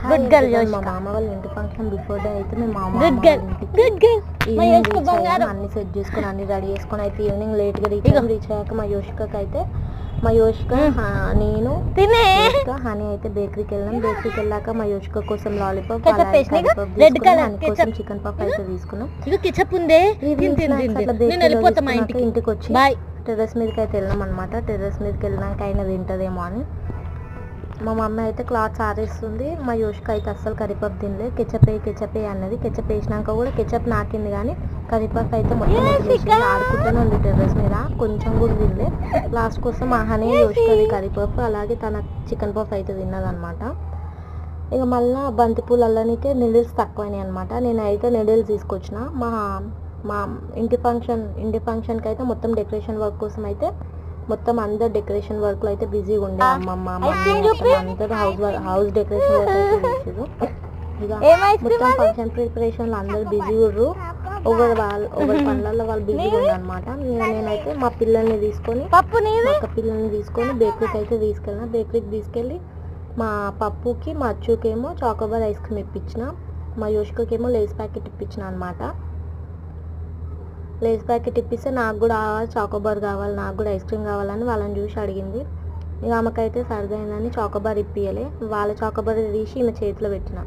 Good girl మా మామ వాళ్ళ ఇంటి ఫంక్షన్ బిఫోర్ డే అయితే మేము మా గుడ్ గర్ల్ గుడ్ గర్ల్ మా యోషిక బంగారం అన్ని సెట్ చేసుకొని అన్ని రెడీ చేసుకొని అయితే ఈవినింగ్ లేట్గా రీచ్ అయ్యాక మా యోషికకి అయితే మా యోషిక నేను తినే హనీ అయితే బేకరీకి వెళ్ళాం. బేకరీకి వెళ్ళాక మా యోషిక కోసం లాలీపాప్ రెడ్ కలర్ కోసం చికెన్ పఫ్ అయితే తీసుకున్నాం. ఇది కెచప్ ఉందే ఇంటికి వచ్చి టెర్రస్ మీదకి అయితే వెళ్ళాం అనమాట. టెర్రస్ మీదకి వెళ్ళినాక అయినా తింటదేమో అని మా మమ్మీ అయితే క్లాత్స్ ఆరేస్తుంది. మా యోషిక అయితే అస్సలు కరివేపాకు తినలే. కెచప్ అన్నది. కెచప్ వేసినాక కూడా కెచప్ నాకింది కానీ కరివేపాకు అయితే మొత్తం ఆడుకుంటూనే ఉంది టెర్రస్ మీద. కొంచెం కూడా తినలే. లాస్ట్ కోసం మా హనీ యోషికది కరివేపాకు అలాగే తన చికెన్ పఫ్ అయితే తిన్నదనమాట. ఇక మళ్ళీ బంతిపూలు అల్లనికే నిడిల్స్ తక్కువైనాయి అనమాట. నేను అయితే నిడిల్స్ తీసుకొచ్చిన. మా ఇంటి ఫంక్షన్కి అయితే మొత్తం డెకరేషన్ వర్క్ కోసం అయితే మొత్తం అందరు డెకరేషన్ వర్క్ లో అయితే బిజీగా ఉండే. అమ్మమ్మ అందరూ హౌస్ డెకరేషన్ వర్క్ అయితే చేసారు. ఇక మొత్తం ఫంక్షన్ ప్రిపరేషన్ లో అందరు బిజీ ఉర్రు. ఒకరి పనులలో వాళ్ళు బిజీగా ఉన్నారు అనమాట. నేనైతే మా పిల్లల్ని తీసుకొని బేకరీకి అయితే తీసుకెళ్ళిన. బేకరీకి తీసుకెళ్ళి మా పప్పుకి మా అచ్చుకేమో చాకోబార్ ఐస్ క్రీమ్ ఇప్పించిన. మా యోషికకేమో లేస్ ప్యాకెట్ ఇప్పించిన అనమాట. లేస్ ప్యాకెట్ ఇప్పిస్తే నాకు కూడా చాకోబార్ కావాలి, నాకు కూడా ఐస్ క్రీమ్ కావాలని వాళ్ళని చూసి అడిగింది. ఇక ఆమెకైతే సరిదైందని చాకోబార్ ఇప్పియలే. వాళ్ళ చాకోబార్ తీసి ఈమె చేతిలో పెట్టిన.